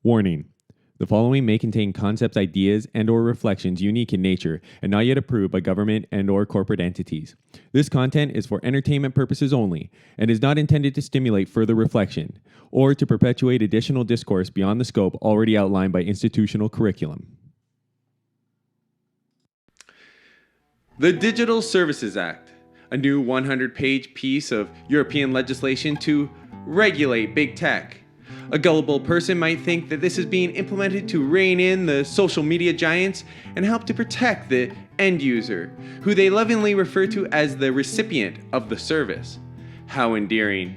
Warning. The following may contain concepts, ideas, and/or reflections unique in nature and not yet approved by government and/or corporate entities. This content is for entertainment purposes only and is not intended to stimulate further reflection or to perpetuate additional discourse beyond the scope already outlined by institutional curriculum. The Digital Services Act, a new 100-page piece of European legislation to regulate big tech. A gullible person might think that this is being implemented to rein in the social media giants and help to protect the end user, who they lovingly refer to as the recipient of the service. How endearing.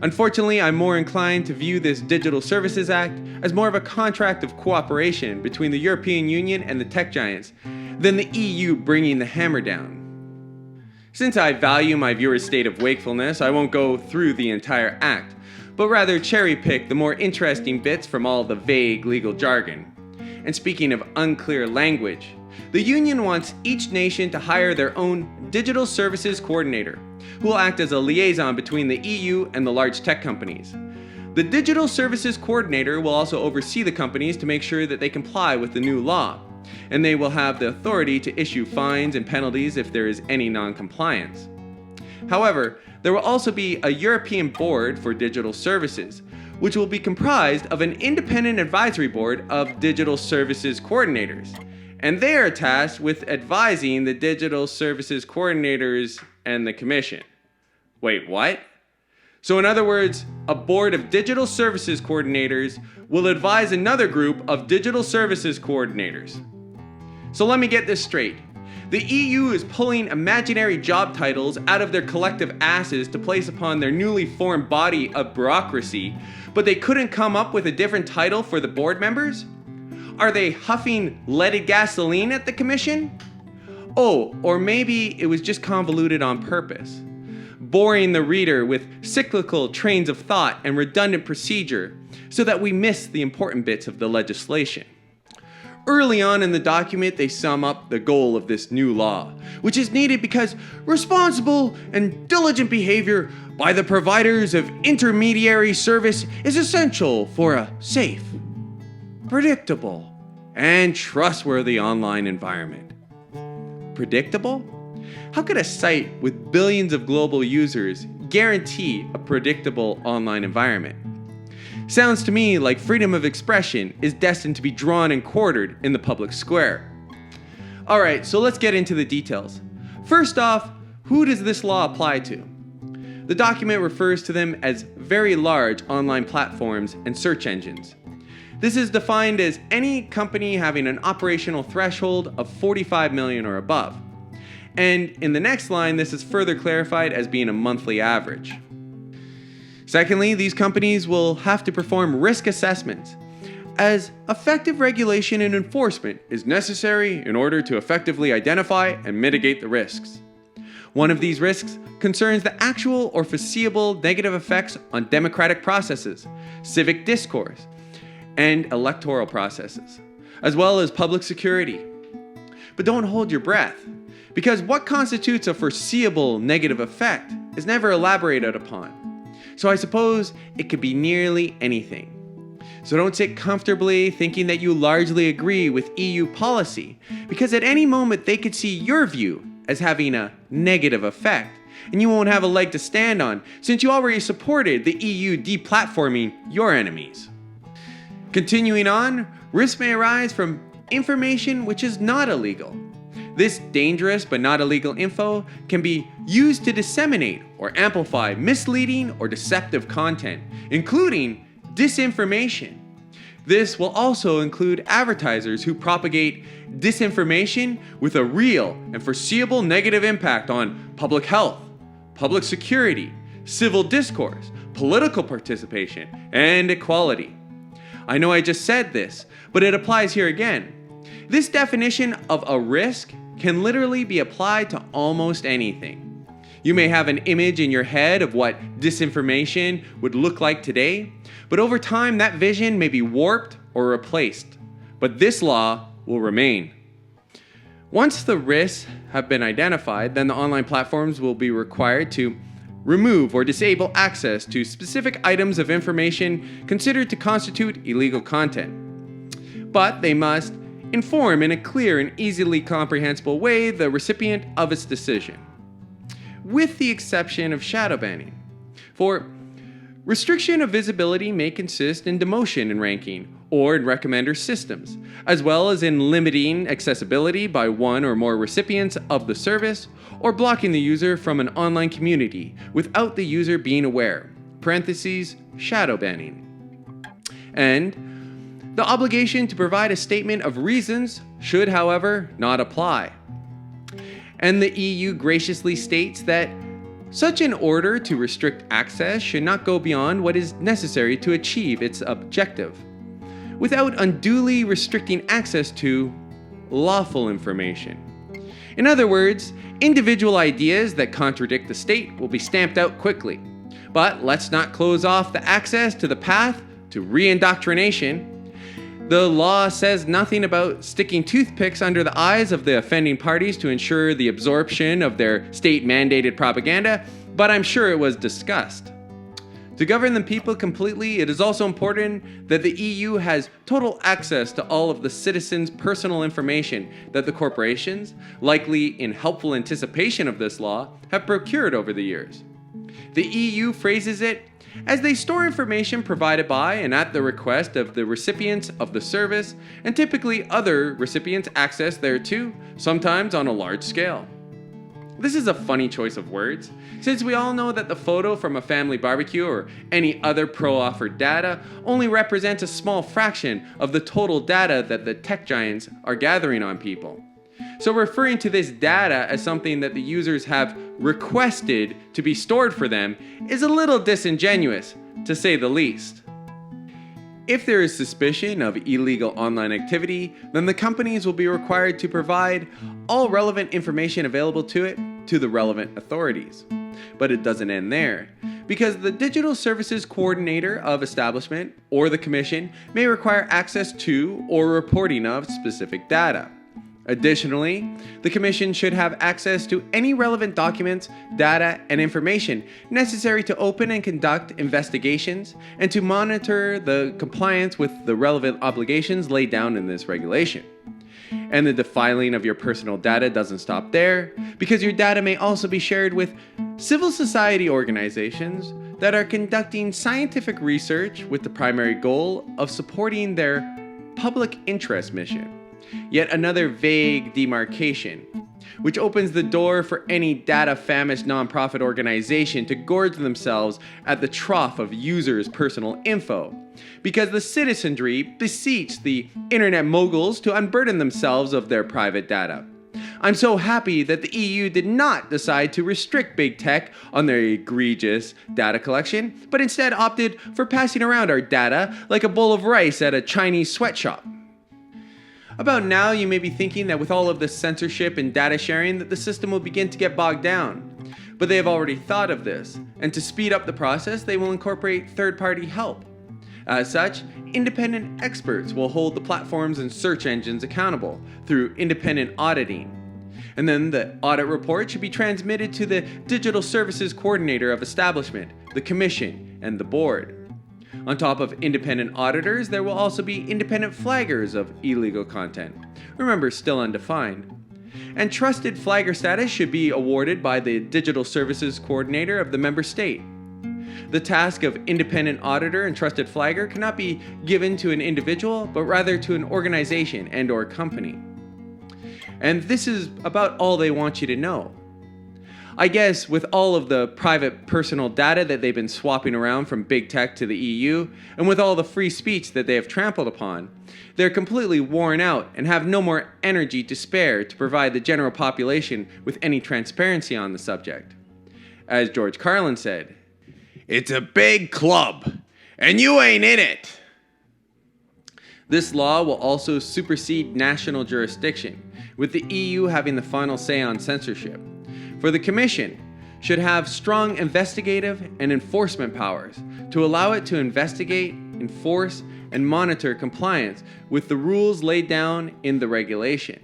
Unfortunately, I'm more inclined to view this Digital Services Act as more of a contract of cooperation between the European Union and the tech giants than the EU bringing the hammer down. Since I value my viewers' state of wakefulness, I won't go through the entire act, but rather cherry-pick the more interesting bits from all the vague legal jargon. And speaking of unclear language, the Union wants each nation to hire their own digital services coordinator, who will act as a liaison between the EU and the large tech companies. The digital services coordinator will also oversee the companies to make sure that they comply with the new law, and they will have the authority to issue fines and penalties if there is any non-compliance. However, there will also be a European Board for Digital Services, which will be comprised of an independent advisory board of digital services coordinators, and they are tasked with advising the digital services coordinators and the Commission. Wait, what? So in other words, a board of digital services coordinators will advise another group of digital services coordinators. So let me get this straight. The EU is pulling imaginary job titles out of their collective asses to place upon their newly formed body of bureaucracy, but they couldn't come up with a different title for the board members? Are they huffing leaded gasoline at the Commission? Oh, or maybe it was just convoluted on purpose, boring the reader with cyclical trains of thought and redundant procedure so that we miss the important bits of the legislation. Early on in the document, they sum up the goal of this new law, which is needed because responsible and diligent behavior by the providers of intermediary service is essential for a safe, predictable, and trustworthy online environment. Predictable? How could a site with billions of global users guarantee a predictable online environment? Sounds to me like freedom of expression is destined to be drawn and quartered in the public square. Alright, so let's get into the details. First off, who does this law apply to? The document refers to them as very large online platforms and search engines. This is defined as any company having an operational threshold of 45 million or above. And in the next line, this is further clarified as being a monthly average. Secondly, these companies will have to perform risk assessments, as effective regulation and enforcement is necessary in order to effectively identify and mitigate the risks. One of these risks concerns the actual or foreseeable negative effects on democratic processes, civic discourse, and electoral processes, as well as public security. But don't hold your breath, because what constitutes a foreseeable negative effect is never elaborated upon. So I suppose it could be nearly anything. So don't sit comfortably thinking that you largely agree with EU policy, because at any moment they could see your view as having a negative effect, and you won't have a leg to stand on since you already supported the EU deplatforming your enemies. Continuing on, risks may arise from information which is not illegal. This dangerous but not illegal info can be used to disseminate or amplify misleading or deceptive content, including disinformation. This will also include advertisers who propagate disinformation with a real and foreseeable negative impact on public health, public security, civil discourse, political participation, and equality. I know I just said this, but it applies here again. This definition of a risk can literally be applied to almost anything. You may have an image in your head of what disinformation would look like today, but over time that vision may be warped or replaced. But this law will remain. Once the risks have been identified, then the online platforms will be required to remove or disable access to specific items of information considered to constitute illegal content. But they must inform in a clear and easily comprehensible way the recipient of its decision, with the exception of shadow banning. For restriction of visibility may consist in demotion in ranking or in recommender systems, as well as in limiting accessibility by one or more recipients of the service, or blocking the user from an online community without the user being aware, parentheses, shadow banning. And the obligation to provide a statement of reasons should, however, not apply. And the EU graciously states that such an order to restrict access should not go beyond what is necessary to achieve its objective, without unduly restricting access to lawful information. In other words, individual ideas that contradict the state will be stamped out quickly. But let's not close off the access to the path to re-indoctrination. The law says nothing about sticking toothpicks under the eyes of the offending parties to ensure the absorption of their state-mandated propaganda, but I'm sure it was discussed. To govern the people completely, it is also important that the EU has total access to all of the citizens' personal information that the corporations, likely in helpful anticipation of this law, have procured over the years. The EU phrases it as they store information provided by and at the request of the recipients of the service, and typically other recipients access thereto, sometimes on a large scale. This is a funny choice of words, since we all know that the photo from a family barbecue or any other pro-offered data only represents a small fraction of the total data that the tech giants are gathering on people. So referring to this data as something that the users have requested to be stored for them is a little disingenuous, to say the least. If there is suspicion of illegal online activity, then the companies will be required to provide all relevant information available to it to the relevant authorities. But it doesn't end there, because the Digital Services Coordinator of Establishment or the Commission may require access to or reporting of specific data. Additionally, the Commission should have access to any relevant documents, data, and information necessary to open and conduct investigations and to monitor the compliance with the relevant obligations laid down in this regulation. And the defiling of your personal data doesn't stop there, because your data may also be shared with civil society organizations that are conducting scientific research with the primary goal of supporting their public interest mission. Yet another vague demarcation, which opens the door for any data-famished nonprofit organization to gorge themselves at the trough of users' personal info, because the citizenry beseech the internet moguls to unburden themselves of their private data. I'm so happy that the EU did not decide to restrict big tech on their egregious data collection, but instead opted for passing around our data like a bowl of rice at a Chinese sweatshop. About now, you may be thinking that with all of this censorship and data sharing that the system will begin to get bogged down. But they have already thought of this, and to speed up the process, they will incorporate third-party help. As such, independent experts will hold the platforms and search engines accountable through independent auditing. And then the audit report should be transmitted to the Digital Services Coordinator of Establishment, the Commission, and the Board. On top of independent auditors, there will also be independent flaggers of illegal content. Remember, still undefined. And trusted flagger status should be awarded by the Digital Services Coordinator of the member state. The task of independent auditor and trusted flagger cannot be given to an individual, but rather to an organization and/or company. And this is about all they want you to know. I guess with all of the private personal data that they've been swapping around from big tech to the EU, and with all the free speech that they have trampled upon, they're completely worn out and have no more energy to spare to provide the general population with any transparency on the subject. As George Carlin said, "It's a big club, and you ain't in it." This law will also supersede national jurisdiction, with the EU having the final say on censorship. For the Commission should have strong investigative and enforcement powers to allow it to investigate, enforce, and monitor compliance with the rules laid down in the regulation.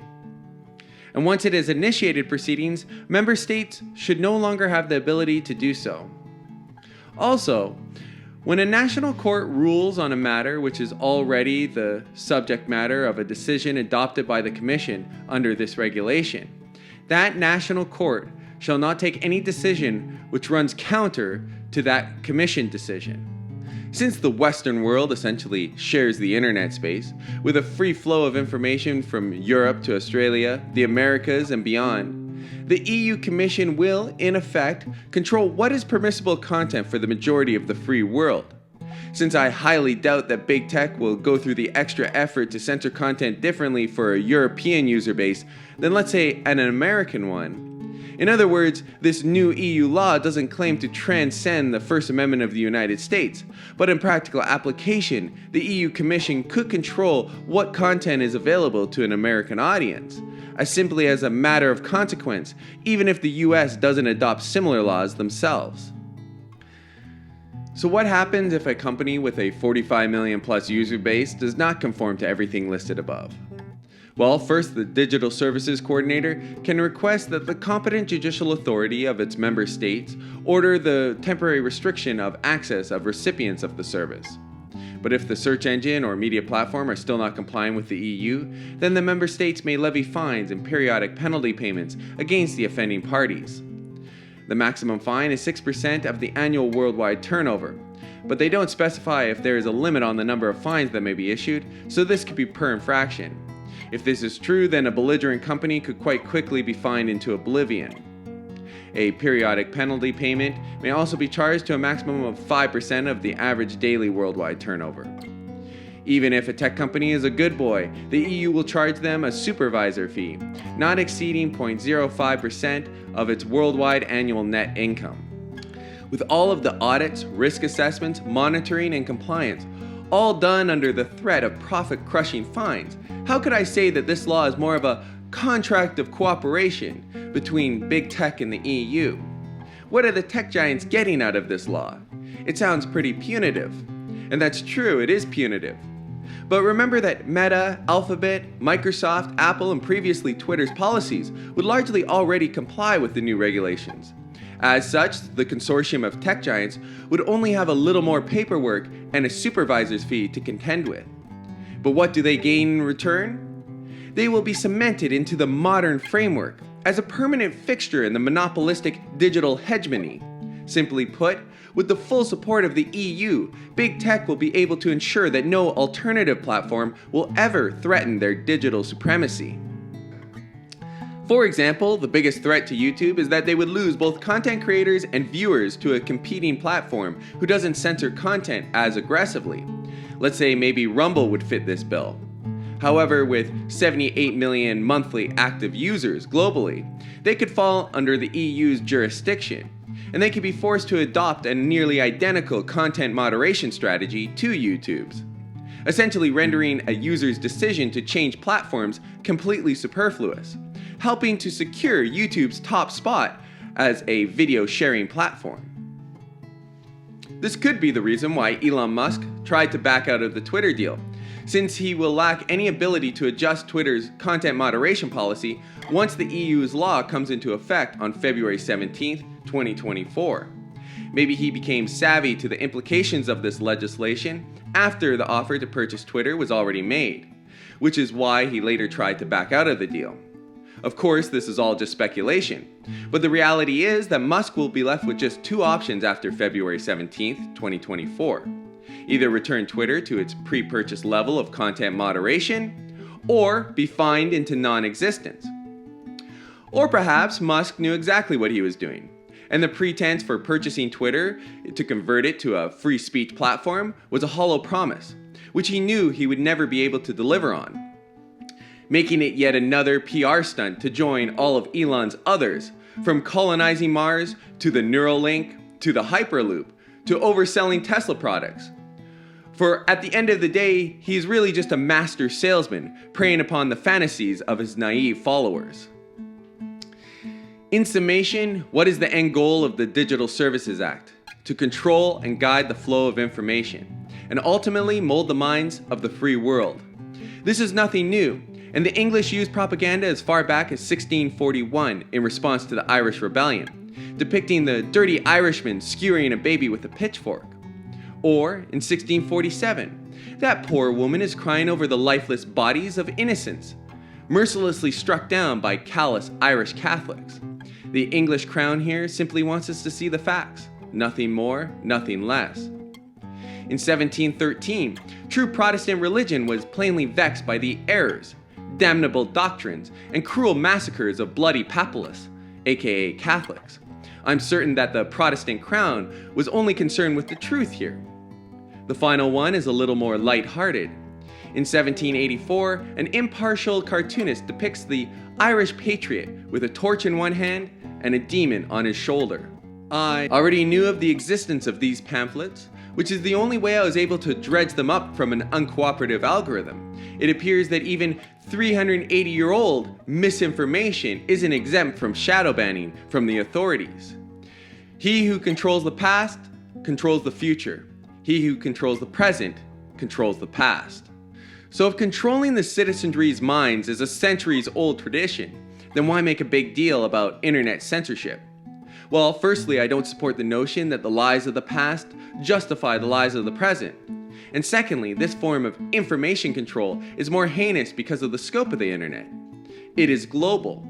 And once it has initiated proceedings, member states should no longer have the ability to do so. Also, when a national court rules on a matter which is already the subject matter of a decision adopted by the Commission under this regulation, that national court shall not take any decision which runs counter to that Commission decision. Since the Western world essentially shares the internet space, with a free flow of information from Europe to Australia, the Americas, and beyond, the EU Commission will, in effect, control what is permissible content for the majority of the free world. Since I highly doubt that big tech will go through the extra effort to censor content differently for a European user base than, let's say, an American one. In other words, this new EU law doesn't claim to transcend the First Amendment of the United States, but in practical application, the EU Commission could control what content is available to an American audience, as simply as a matter of consequence, even if the US doesn't adopt similar laws themselves. So what happens if a company with a 45 million plus user base does not conform to everything listed above? Well, first, the Digital Services Coordinator can request that the competent judicial authority of its member states order the temporary restriction of access of recipients of the service. But if the search engine or media platform are still not complying with the EU, then the member states may levy fines and periodic penalty payments against the offending parties. The maximum fine is 6% of the annual worldwide turnover, but they don't specify if there is a limit on the number of fines that may be issued, so this could be per infraction. If this is true, then a belligerent company could quite quickly be fined into oblivion. A periodic penalty payment may also be charged to a maximum of 5% of the average daily worldwide turnover. Even if a tech company is a good boy, the EU will charge them a supervisor fee, not exceeding 0.05% of its worldwide annual net income. With all of the audits, risk assessments, monitoring, and compliance, all done under the threat of profit-crushing fines, how could I say that this law is more of a contract of cooperation between big tech and the EU? What are the tech giants getting out of this law? It sounds pretty punitive. And that's true, it is punitive. But remember that Meta, Alphabet, Microsoft, Apple, and previously Twitter's policies would largely already comply with the new regulations. As such, the consortium of tech giants would only have a little more paperwork and a supervisor's fee to contend with. But what do they gain in return? They will be cemented into the modern framework as a permanent fixture in the monopolistic digital hegemony. Simply put, with the full support of the EU, big tech will be able to ensure that no alternative platform will ever threaten their digital supremacy. For example, the biggest threat to YouTube is that they would lose both content creators and viewers to a competing platform who doesn't censor content as aggressively. Let's say maybe Rumble would fit this bill. However, with 78 million monthly active users globally, they could fall under the EU's jurisdiction, and they could be forced to adopt a nearly identical content moderation strategy to YouTube's, essentially rendering a user's decision to change platforms completely superfluous, helping to secure YouTube's top spot as a video sharing platform. This could be the reason why Elon Musk tried to back out of the Twitter deal, since he will lack any ability to adjust Twitter's content moderation policy once the EU's law comes into effect on February 17, 2024. Maybe he became savvy to the implications of this legislation after the offer to purchase Twitter was already made, which is why he later tried to back out of the deal. Of course, this is all just speculation, but the reality is that Musk will be left with just two options after February 17, 2024. Either return Twitter to its pre-purchase level of content moderation, or be fined into non-existence. Or perhaps Musk knew exactly what he was doing, and the pretense for purchasing Twitter to convert it to a free speech platform was a hollow promise, which he knew he would never be able to deliver on, making it yet another PR stunt to join all of Elon's others, from colonizing Mars to the Neuralink to the Hyperloop to overselling Tesla products. For at the end of the day, he's really just a master salesman preying upon the fantasies of his naive followers. In summation, what is the end goal of the Digital Services Act? To control and guide the flow of information, and ultimately mold the minds of the free world. This is nothing new, And the English used propaganda as far back as 1641 in response to the Irish Rebellion, depicting the dirty Irishman skewering a baby with a pitchfork. Or, in 1647, that poor woman is crying over the lifeless bodies of innocents, mercilessly struck down by callous Irish Catholics. The English crown here simply wants us to see the facts, nothing more, nothing less. In 1713, true Protestant religion was plainly vexed by the errors, damnable doctrines, and cruel massacres of bloody papalists, aka Catholics. I'm certain that the Protestant crown was only concerned with the truth here. The final one is a little more light-hearted. In 1784, an impartial cartoonist depicts the Irish patriot with a torch in one hand and a demon on his shoulder. I already knew of the existence of these pamphlets, which is the only way I was able to dredge them up from an uncooperative algorithm. It appears that even 380-year-old misinformation isn't exempt from shadow banning from the authorities. He who controls the past controls the future. He who controls the present controls the past. So if controlling the citizenry's minds is a centuries-old tradition, then why make a big deal about internet censorship? Well, firstly, I don't support the notion that the lies of the past justify the lies of the present. And secondly, this form of information control is more heinous because of the scope of the internet. It is global.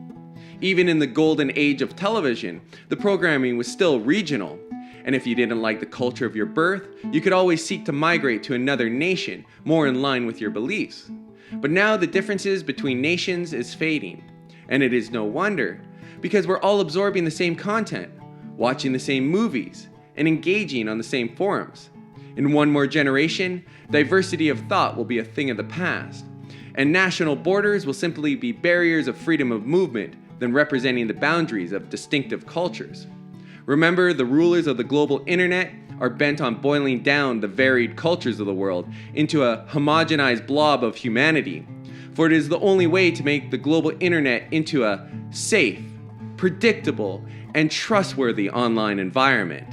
Even in the golden age of television, the programming was still regional. And if you didn't like the culture of your birth, you could always seek to migrate to another nation more in line with your beliefs. But now the differences between nations is fading. And it is no wonder, because we're all absorbing the same content, watching the same movies, and engaging on the same forums. In one more generation, diversity of thought will be a thing of the past, and national borders will simply be barriers of freedom of movement than representing the boundaries of distinctive cultures. Remember, the rulers of the global internet are bent on boiling down the varied cultures of the world into a homogenized blob of humanity, for it is the only way to make the global internet into a safe, predictable, and trustworthy online environment.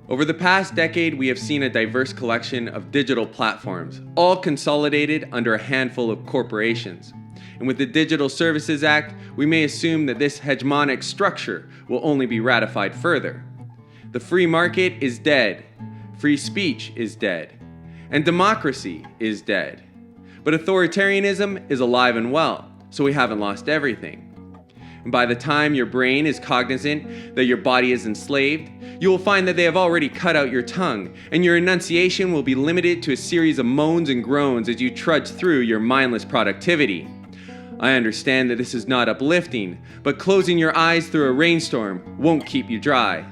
Over the past decade, we have seen a diverse collection of digital platforms, all consolidated under a handful of corporations. And with the Digital Services Act, we may assume that this hegemonic structure will only be ratified further. The free market is dead, free speech is dead, and democracy is dead. But authoritarianism is alive and well, so we haven't lost everything. And by the time your brain is cognizant that your body is enslaved, you will find that they have already cut out your tongue, and your enunciation will be limited to a series of moans and groans as you trudge through your mindless productivity. I understand that this is not uplifting, but closing your eyes through a rainstorm won't keep you dry.